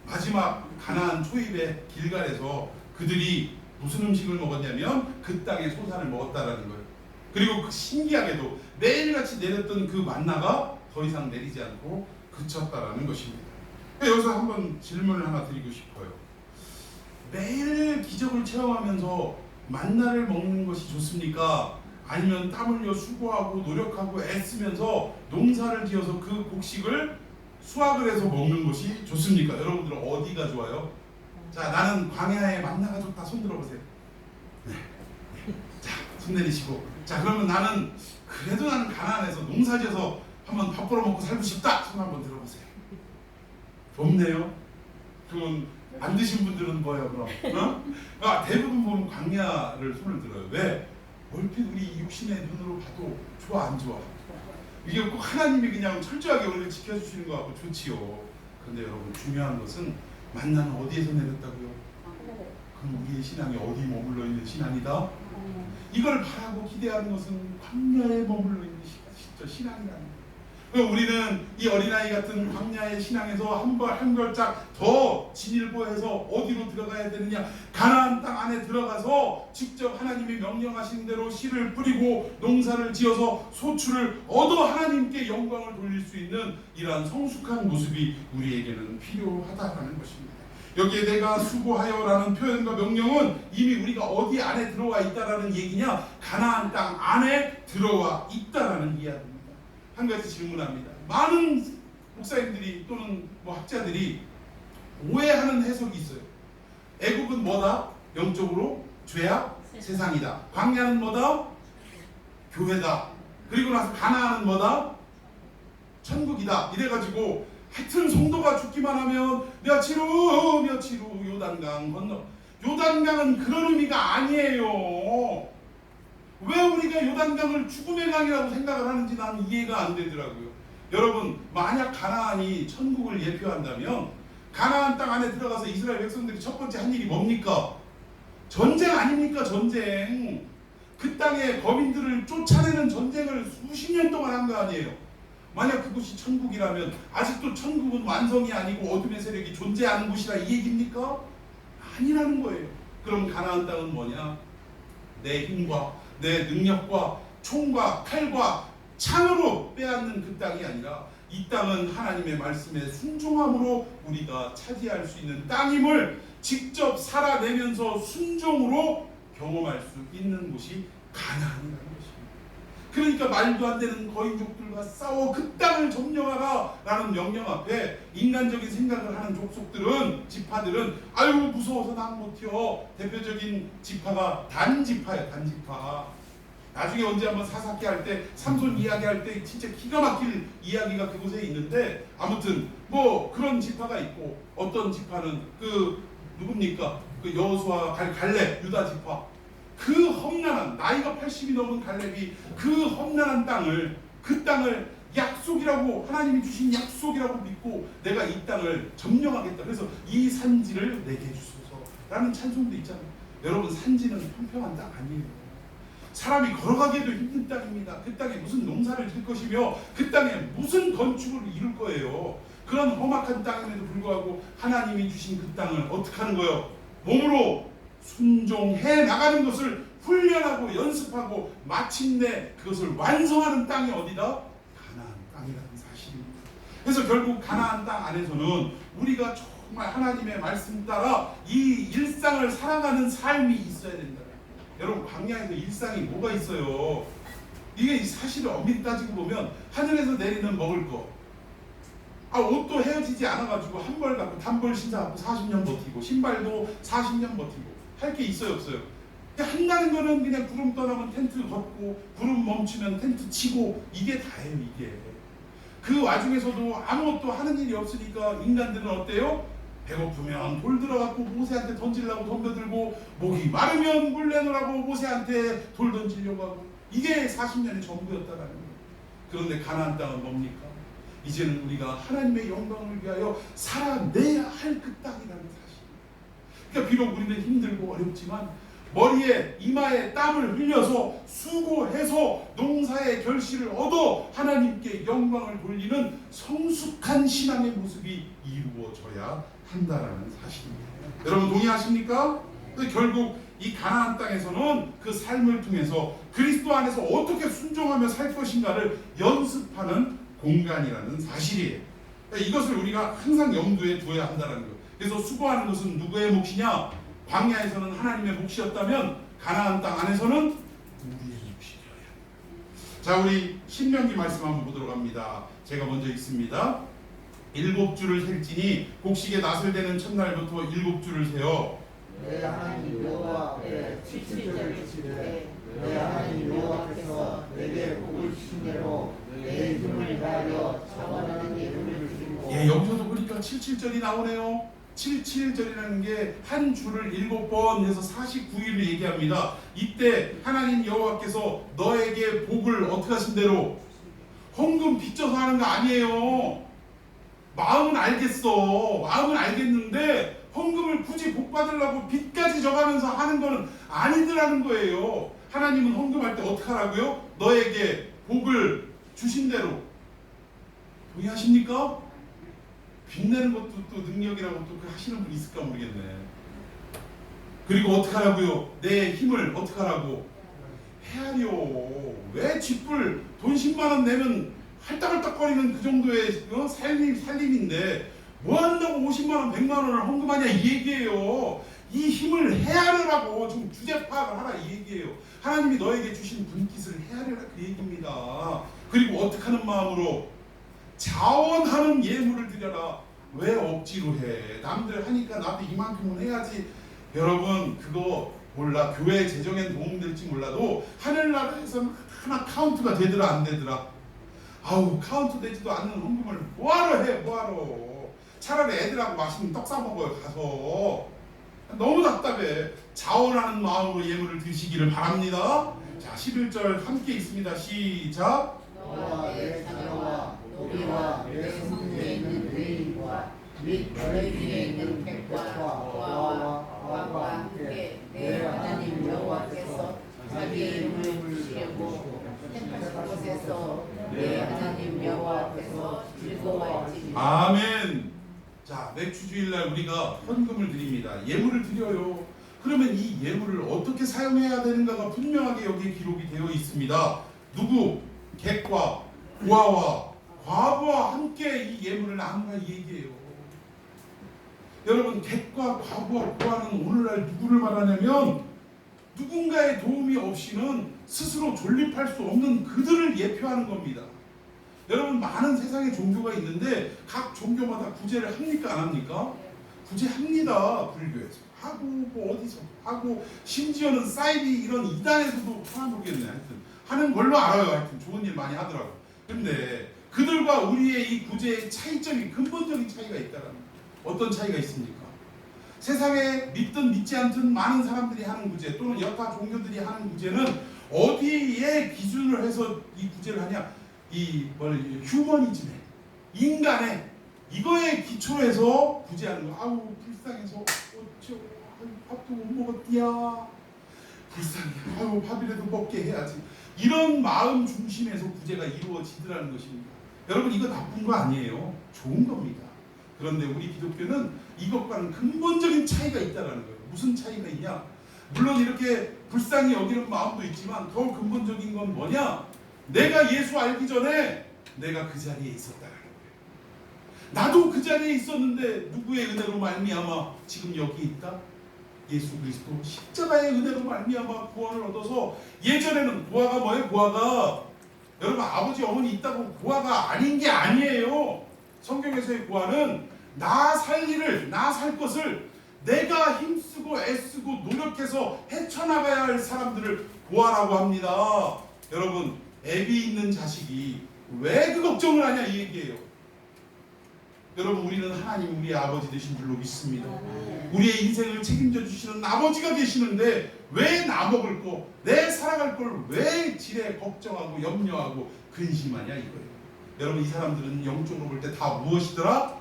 마지막 가나안 초입의 길갈에서 그들이 무슨 음식을 먹었냐면 그 땅의 소산을 먹었다라는 거예요. 그리고 그 신기하게도 매일같이 내렸던 그 만나가 더 이상 내리지 않고 그쳤다라는 것입니다. 여기서 한번 질문을 하나 드리고 싶어요. 매일 기적을 체험하면서 만나를 먹는 것이 좋습니까? 아니면 땀 흘려 수고하고 노력하고 애쓰면서 농사를 지어서 그 곡식을 수확을 해서 먹는 것이 좋습니까? 여러분들은 어디가 좋아요? 자, 나는 광야에 만나가 좋다. 손 들어보세요. 네. 자, 손 내리시고. 자, 그러면 나는 그래도 나는 가난해서 농사지어서 한번 밥 벌어 먹고 살고 싶다. 손 한번 들어보세요. 없네요. 그럼 안 드신 분들은 뭐예요, 그럼? 어? 대부분 보면 광야를 손을 들어요. 왜? 얼핏 우리 육신의 눈으로 봐도 좋아 안 좋아? 이게 꼭 하나님이 그냥 철저하게 우리를 지켜주시는 것 같고 좋지요. 그런데 여러분 중요한 것은 만나는 어디에서 내렸다고요? 그럼 우리의 신앙이 어디 머물러 있는 신앙이다? 이걸 바라고 기대하는 것은 광야에 머물러 있는 신앙이라는 거예요. 우리는 이 어린아이 같은 광야의 신앙에서 한 걸짝 더 진일보해서 어디로 들어가야 되느냐? 가나안 땅 안에 들어가서 직접 하나님이 명령하신 대로 씨를 뿌리고 농사를 지어서 소출을 얻어 하나님께 영광을 돌릴 수 있는 이러한 성숙한 모습이 우리에게는 필요하다라는 것입니다. 여기에 내가 수고하여라는 표현과 명령은 이미 우리가 어디 안에 들어와 있다라는 얘기냐? 가나안 땅 안에 들어와 있다라는 이야기입니다. 한 가지 질문합니다. 많은 목사님들이 또는 뭐 학자들이 오해하는 해석이 있어요. 애국은 뭐다? 영적으로 죄악 세상이다. 광야는 뭐다? 교회다. 그리고 나서 가나안은 뭐다? 천국이다. 이래가지고 하여튼 성도가 죽기만 하면 며칠 후 요단강 건너. 요단강은 그런 의미가 아니에요. 왜 우리가 요단강을 죽음의 강이라고 생각을 하는지 나는 이해가 안 되더라고요. 여러분, 만약 가나안이 천국을 예표한다면 가나안 땅 안에 들어가서 이스라엘 백성들이 첫 번째 한 일이 뭡니까? 전쟁 아닙니까? 전쟁. 그 땅의 거민들을 쫓아내는 전쟁을 수십 년 동안 한 거 아니에요. 만약 그곳이 천국이라면 아직도 천국은 완성이 아니고 어둠의 세력이 존재하는 곳이라 이 얘기입니까? 아니라는 거예요. 그럼 가나안 땅은 뭐냐? 내 힘과 내 능력과 총과 칼과 창으로 빼앗는 그 땅이 아니라 이 땅은 하나님의 말씀에 순종함으로 우리가 차지할 수 있는 땅임을 직접 살아내면서 순종으로 경험할 수 있는 곳이 가나안이라는 것입니다. 그러니까 말도 안 되는 거인족들과 싸워 그 땅을 점령하라 라는 명령 앞에 인간적인 생각을 하는 족속들은, 지파들은 아유 무서워서 난 못해요. 대표적인 지파가 단지파예요. 단지파. 나중에 언제 한번 사사기 할 때 삼손 이야기 할 때 진짜 기가 막힐 이야기가 그곳에 있는데, 아무튼 뭐 그런 지파가 있고, 어떤 지파는 그 누굽니까? 그 여호수아 갈렙 유다 지파, 그 험난한 나이가 80이 넘은 갈렙이 그 험난한 땅을, 그 땅을 약속이라고, 하나님이 주신 약속이라고 믿고 내가 이 땅을 점령하겠다. 그래서 이 산지를 내게 주소서라는 찬송도 있잖아요. 여러분, 산지는 평평한 땅 아니에요. 사람이 걸어가기에도 힘든 땅입니다. 그 땅에 무슨 농사를 질 것이며 그 땅에 무슨 건축을 이룰 거예요. 그런 험악한 땅임에도 불구하고 하나님이 주신 그 땅을 어떻게 하는 거예요? 몸으로 순종해 나가는 것을 훈련하고 연습하고 마침내 그것을 완성하는 땅이 어디다? 가나안 땅이라는 사실입니다. 그래서 결국 가나안 땅 안에서는 우리가 정말 하나님의 말씀 따라 이 일상을 살아가는 삶이 있어야 된다. 여러분, 광야에서 일상이 뭐가 있어요? 이게 사실을 엄밀히 따지고 보면 하늘에서 내리는 먹을 거, 옷도 헤어지지 않아가지고 한 벌 갖고 단벌 신사 갖고 40년 버티고, 신발도 40년 버티고, 할 게 있어요 없어요? 한다는 거는 그냥 구름 떠나면 텐트 걷고, 구름 멈추면 텐트 치고, 이게 다예요. 이게 그 와중에서도 아무것도 하는 일이 없으니까 인간들은 어때요? 배고프면 돌 들어갖고 모세한테 던지려고 덤벼들고, 목이 마르면 물 내놓으라고 모세한테 돌 던지려고 하고, 이게 40년의 전부였다라는 거예요. 그런데 가나안 땅은 뭡니까? 이제는 우리가 하나님의 영광을 위하여 살아내야 할 그 땅이라는 사실. 그러니까 비록 우리는 힘들고 어렵지만 머리에 이마에 땀을 흘려서 수고해서 농사의 결실을 얻어 하나님께 영광을 돌리는 성숙한 신앙의 모습이 이루어져야 한다라는 사실입니다. 여러분 동의하십니까? 결국 이 가나안 땅에서는 그 삶을 통해서 그리스도 안에서 어떻게 순종하며 살 것인가를 연습하는 공간이라는 사실이에요. 이것을 우리가 항상 염두에 두어야 한다는 거예요. 그래서 수고하는 것은 누구의 몫이냐? 광야에서는 하나님의 몫이었다면 가나안 땅 안에서는 우리의 몫이어야 합니다. 자, 우리 신명기 말씀 한번 보도록 합니다. 제가 먼저 읽습니다. 7주를 셀지니 곡식에 낫을 대는 첫날부터 7주를 세어 내 하나님 여호와 앞에 7일절을 지르되 내 하나님 여호와께서 내게 복을 주신 대로 내 이름을 다하여 자원하는 이름을 드리고. 여기서도 보니까 77절이 나오네요. 77절이라는 게 한 주를 7번 해서 49일을 얘기합니다. 이때 하나님 여호와께서 너에게 복을 어떻게 하신 대로 헌금 빚져서 하는 거 아니에요. 마음은 알겠어. 마음은 알겠는데 헌금을 굳이 복 받으려고 빚까지 져가면서 하는 거는 아니더라는 거예요. 하나님은 헌금할 때 어떻게 하라고요? 너에게 복을 주신 대로. 동의하십니까? 빚내는 것도 또 능력이라고 또 하시는 분 있을까 모르겠네. 그리고 어떻게 하라고요? 내 힘을 어떻게 하라고? 헤아려. 왜 쥐뿔 돈 10만 원 내면 할딱할딱거리는 그 정도의 살림인데 뭐 한다고 50만 원, 100만 원을 헌금하냐 이 얘기예요. 이 힘을 헤아려라고 좀 주제 파악을 하라 이 얘기예요. 하나님이 너에게 주신 분깃을 헤아려라 그 얘기입니다. 그리고 어떻게 하는 마음으로? 자원하는 예물을 드려라. 왜 억지로 해? 남들 하니까 나도 이만큼은 해야지. 여러분 그거 몰라. 교회 재정엔 도움될지 몰라도 하늘나라에서는 하나 카운트가 되더라 안 되더라. 아우 카운트 되지도 않는 헌금을 뭐하러 해 뭐하러. 차라리 애들하고 맛있는 떡 사 먹어요 가서. 너무 답답해. 자원하는 마음으로 예물을 드시기를 바랍니다. 자 11절 함께 읽습니다. 시작. 너와 내 자녀와 노비와 내 성중에 있는 외인과 및 너희 중에 있는 백과 과와 함께 내 하나님 여호와께서 자기의 이름을 지키려고 택하신 곳에서 내 하나님 여호와께서 즐거워할지니. 아멘. 자 맥주주일날 우리가 헌금을 드립니다. 예물을 드려요. 그러면 이 예물을 어떻게 사용해야 되는가가 분명하게 여기에 기록이 되어 있습니다. 누구? 객과 고아와 과부와 함께 이 예물을 나누라 이 얘기예요. 여러분 객과 과부와 고아는 오늘날 누구를 말하냐면 누군가의 도움이 없이는 스스로 존립할 수 없는 그들을 예표하는 겁니다. 여러분 많은 세상의 종교가 있는데 각 종교마다 구제를 합니까 안 합니까? 구제합니다. 불교에서 하고 뭐 어디서 하고 심지어는 사이비 이런 이단에서도 하나 모르겠네. 하여튼 하는 걸로 알아요. 하여튼 좋은 일 많이 하더라고요. 근데 그들과 우리의 이 구제의 차이점이 근본적인 차이가 있다는 거예요. 어떤 차이가 있습니까? 세상에 믿든 믿지 않든 많은 사람들이 하는 구제 또는 여타 종교들이 하는 구제는 어디에 기준을 해서 이 구제를 하냐? 휴머니즘에 인간의 이거에 기초로 해서 구제하는 거. 아우 불쌍해서 어쩌고 밥도 못 먹었디야. 불쌍해. 아유 밥이라도 먹게 해야지. 이런 마음 중심에서 구제가 이루어지더라는 것입니다. 여러분 이거 나쁜 거 아니에요. 좋은 겁니다. 그런데 우리 기독교는 이것과는 근본적인 차이가 있다는 거예요. 무슨 차이가 있냐? 물론 이렇게 불쌍히 여기는 마음도 있지만 더 근본적인 건 뭐냐? 내가 예수 알기 전에 내가 그 자리에 있었다는 거예요. 나도 그 자리에 있었는데 누구의 은혜로 말미암아 지금 여기 있다? 예수 그리스도 십자가의 은혜로 말미암아 구원을 얻어서. 예전에는 고아가 뭐예요? 고아가 여러분 아버지 어머니 있다고 고아가 아닌 게 아니에요. 성경에서의 고아는 나 살 일을 나 살 것을 내가 힘쓰고 애쓰고 노력해서 헤쳐나가야 할 사람들을 고아라고 합니다. 여러분 애비 있는 자식이 왜 그 걱정을 하냐 이 얘기예요. 여러분 우리는 하나님 우리의 아버지 되신 줄로 믿습니다. 우리의 인생을 책임져 주시는 아버지가 계시는데 왜 나 먹을 거, 내 살아갈 걸 왜 지레 걱정하고 염려하고 근심하냐 이거예요. 여러분 이 사람들은 영적으로 볼 때 다 무엇이더라?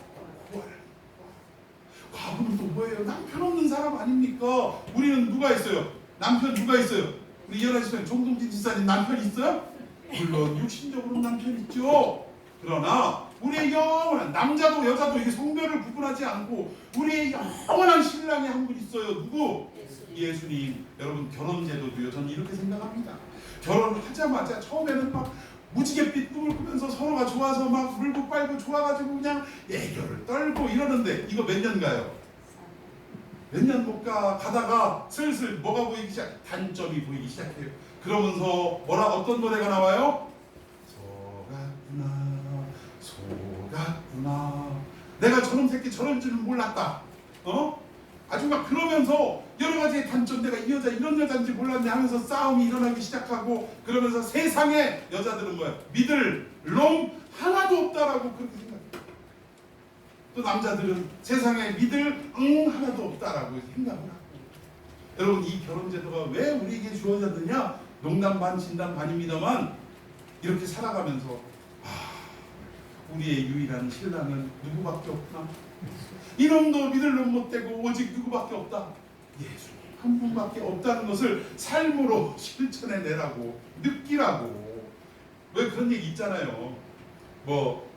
과부는 또 뭐예요? 남편 없는 사람 아닙니까? 우리는 누가 있어요? 남편 누가 있어요? 우리 이현아씨는 정동진 지사님 남편 있어요? 물론 육신적으로 남편 있죠. 그러나 우리의 영원한 남자도 여자도 이게 성별을 구분하지 않고 우리의 영원한 신랑이 한 분 있어요. 누구? 예수님. 여러분 결혼제도도요. 저는 이렇게 생각합니다. 결혼하자마자 처음에는 막 무지갯빛 꿈을 꾸면서 서로가 좋아서 막 물고 빨고 좋아가지고 그냥 애교를 떨고 이러는데 이거 몇 년 가요? 몇 년 못 가다가 슬슬 뭐가 보이기 시작, 단점이 보이기 시작해요. 그러면서 어떤 노래가 나와요? 속았구나 내가 저런 새끼 저럴 줄은 몰랐다. 아주 막 그러면서 여러 가지의 단점, 내가 이 여자 이런 여자인지 몰랐네 하면서 싸움이 일어나기 시작하고, 그러면서 세상에 여자들은 뭐야? 믿을 놈 하나도 없다라고 그렇게 생각해요. 또 남자들은 세상에 믿을 하나도 없다라고 생각을 하고. 여러분 이 결혼제도가 왜 우리에게 주어졌느냐? 농담 반 진담 반입니다만 이렇게 살아가면서 우리의 유일한 신랑은 누구밖에 없구나. 이놈도 믿을 놈 못되고 오직 누구밖에 없다. 예수님 한 분밖에 없다는 것을 삶으로 실천해내라고, 느끼라고. 왜 그런 얘기 있잖아요.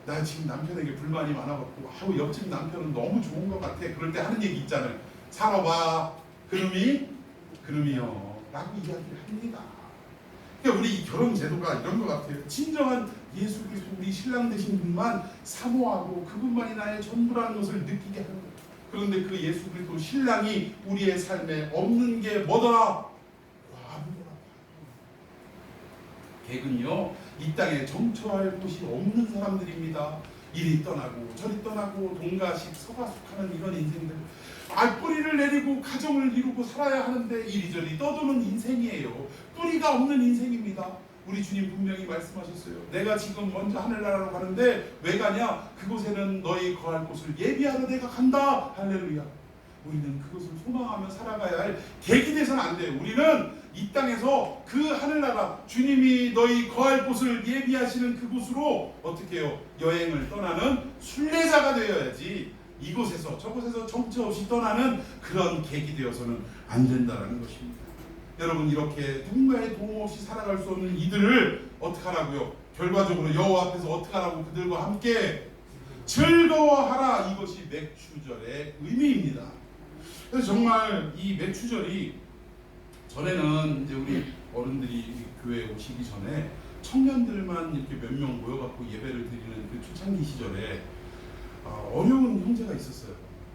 나 지금 남편에게 불만이 많아갖고 옆집 남편은 너무 좋은 것 같아. 그럴 때 하는 얘기 있잖아요. 살아봐 그놈이요 라고 이야기를 합니다. 그러니까 우리 이 결혼 제도가 이런 것 같아요. 진정한 예수 그리스도 우리 신랑 되신 분만 사모하고 그분만이 나의 전부라는 것을 느끼게 하는 거예요. 그런데 그 예수 그리스도 신랑이 우리의 삶에 없는 게 뭐더라? 객은요, 이 땅에 정처할 곳이 없는 사람들입니다. 이리 떠나고 저리 떠나고 동가식 서가숙하는 이런 인생들. 뿌리를 내리고 가정을 이루고 살아야 하는데 이리저리 떠도는 인생이에요. 뿌리가 없는 인생입니다. 우리 주님 분명히 말씀하셨어요. 내가 지금 먼저 하늘나라로 가는데 왜 가냐? 그곳에는 너희 거할 곳을 예비하러 내가 간다. 할렐루야. 우리는 그것을 소망하며 살아가야 할 계기 돼서는 안 돼요. 우리는 이 땅에서 그 하늘나라 주님이 너희 거할 곳을 예비하시는 그곳으로 어떻게 해요? 여행을 떠나는 순례자가 되어야지 이곳에서 저곳에서 정처 없이 떠나는 그런 계기 되어서는 안 된다는 것입니다. 여러분, 이렇게 누군가의 도움 없이 살아갈 수 없는 이들을 어떻게 하라고요? 결과적으로 여호와 앞에서 어떻게 하라고? 그들과 함께 즐거워하라. 이것이 맥추절의 의미입니다. 그래서 정말 이 맥추절이 전에는 이제 우리 어른들이 교회에 오시기 전에 청년들만 이렇게 몇 명 모여갖고 예배를 드리는 그 초창기 시절에 어려운 형제가 있었어요.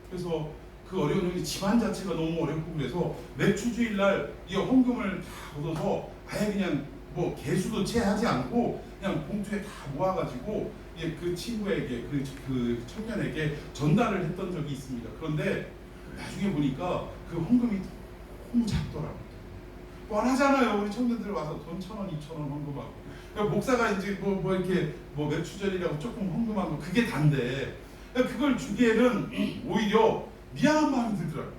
그래서 그 어려운 형제 집안 자체가 너무 어렵고 그래서 맥추주일날 이 헌금을 다 얻어서 아예 그냥 뭐 개수도 채하지 않고 그냥 봉투에 다 모아가지고 그 친구에게 그 청년에게 전달을 했던 적이 있습니다. 그런데 나중에 보니까 그 헌금이 너무 작더라고요. 뻔하잖아요. 우리 청년들 와서 돈 1,000원, 2,000원 헌금하고. 그러니까 목사가 이제 뭐 이렇게 뭐 맥추절이라고 조금 헌금하고 그게 단데 그걸 주기에는 오히려 미안한 마음이 들더라고요.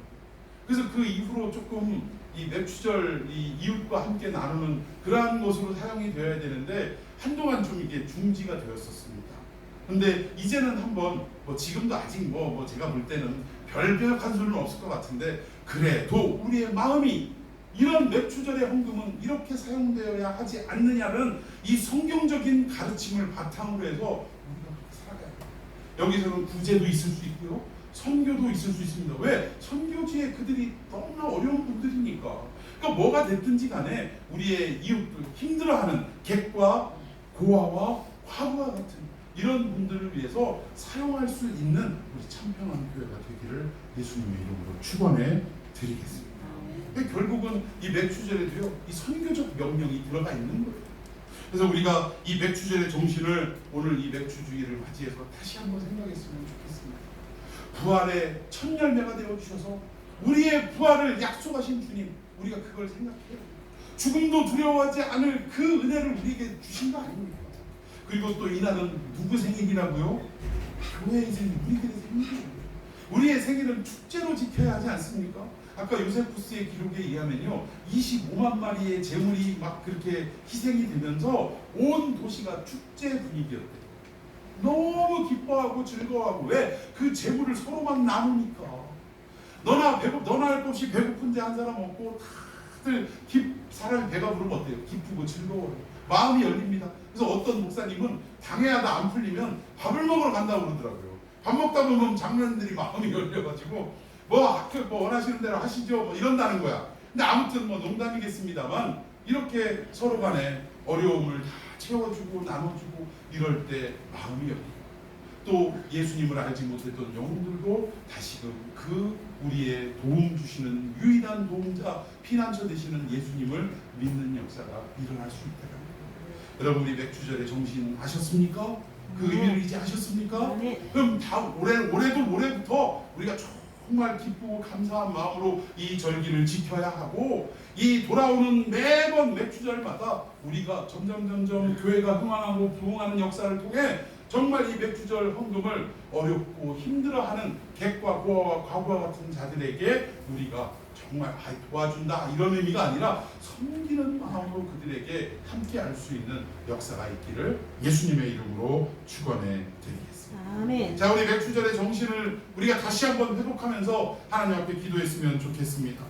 그래서 그 이후로 조금 이 맥추절 이 이웃과 함께 나누는 그러한 것으로 사용이 되어야 되는데 한동안 좀 이게 중지가 되었었습니다. 근데 이제는 한번 뭐 지금도 아직 뭐 제가 볼 때는 별벽한 수는 없을 것 같은데 그래도 우리의 마음이 이런 맥추절의 헌금은 이렇게 사용되어야 하지 않느냐는 이 성경적인 가르침을 바탕으로 해서 우리가 그렇게 살아가야 돼요. 여기서는 구제도 있을 수 있고요. 선교도 있을 수 있습니다. 왜? 선교지에 그들이 너무나 어려운 분들이니까. 그러니까 뭐가 됐든지 간에 우리의 이웃들, 힘들어하는 객과 고아와 과부와 같은 이런 분들을 위해서 사용할 수 있는 우리 참평한 교회가 되기를 예수님의 이름으로 축원해 드리겠습니다. 결국은 이 맥추절에도요, 이 선교적 명령이 들어가 있는 거예요. 그래서 우리가 이 맥추절의 정신을 오늘 이 맥추주의를 맞이해서 다시 한번 생각했으면 좋겠습니다. 부활의 첫 열매가 되어 주셔서 우리의 부활을 약속하신 주님, 우리가 그걸 생각해요. 죽음도 두려워하지 않을 그 은혜를 우리에게 주신 거 아닙니까? 그리고 또 이날은 누구 생일이라고요? 교회의 생일, 우리들의 생일이에요. 우리의 생일은 축제로 지켜야 하지 않습니까? 아까 요세푸스의 기록에 의하면요, 25만 마리의 제물이 막 그렇게 희생이 되면서 온 도시가 축제 분위기였대요. 너무 기뻐하고 즐거워하고. 왜? 그 제물을 서로 막 나누니까. 너나 할 것 없이 배고픈데 한 사람 없고 다들 사람이 배가 부르면 어때요? 기쁘고 즐거워요. 마음이 열립니다. 그래서 어떤 목사님은 당해하다 안 풀리면 밥을 먹으러 간다고 그러더라고요. 밥 먹다 보면 장로님들이 마음이 열려가지고 뭐 원하시는 대로 하시죠, 뭐 이런다는 거야. 근데 아무튼 뭐 농담이겠습니다만 이렇게 서로 간에 어려움을 다 채워주고 나눠주고 이럴 때 마음이 열리고, 또 예수님을 알지 못했던 영혼들도 다시금 그 우리의 도움 주시는 유일한 도움자, 피난처 되시는 예수님을 믿는 역사가 일어날 수 있다는 거예요. 여러분, 우리 맥추절의 정신 아셨습니까? 그 의미를 이제 아셨습니까? 그럼 올해도 올해부터 우리가 정말 기쁘고 감사한 마음으로 이 절기를 지켜야 하고, 이 돌아오는 매번 맥추절마다 우리가 점점 교회가 흥황하고 부흥하는 역사를 통해 정말 이 맥추절 헌금을 어렵고 힘들어하는 객과 고아와 과부와 같은 자들에게 우리가 정말 도와준다 이런 의미가 아니라 섬기는 마음으로 그들에게 함께 할 수 있는 역사가 있기를 예수님의 이름으로 축원해 드리겠습니다. 아멘. 자, 우리 맥추절의 정신을 우리가 다시 한번 회복하면서 하나님 앞에 기도했으면 좋겠습니다.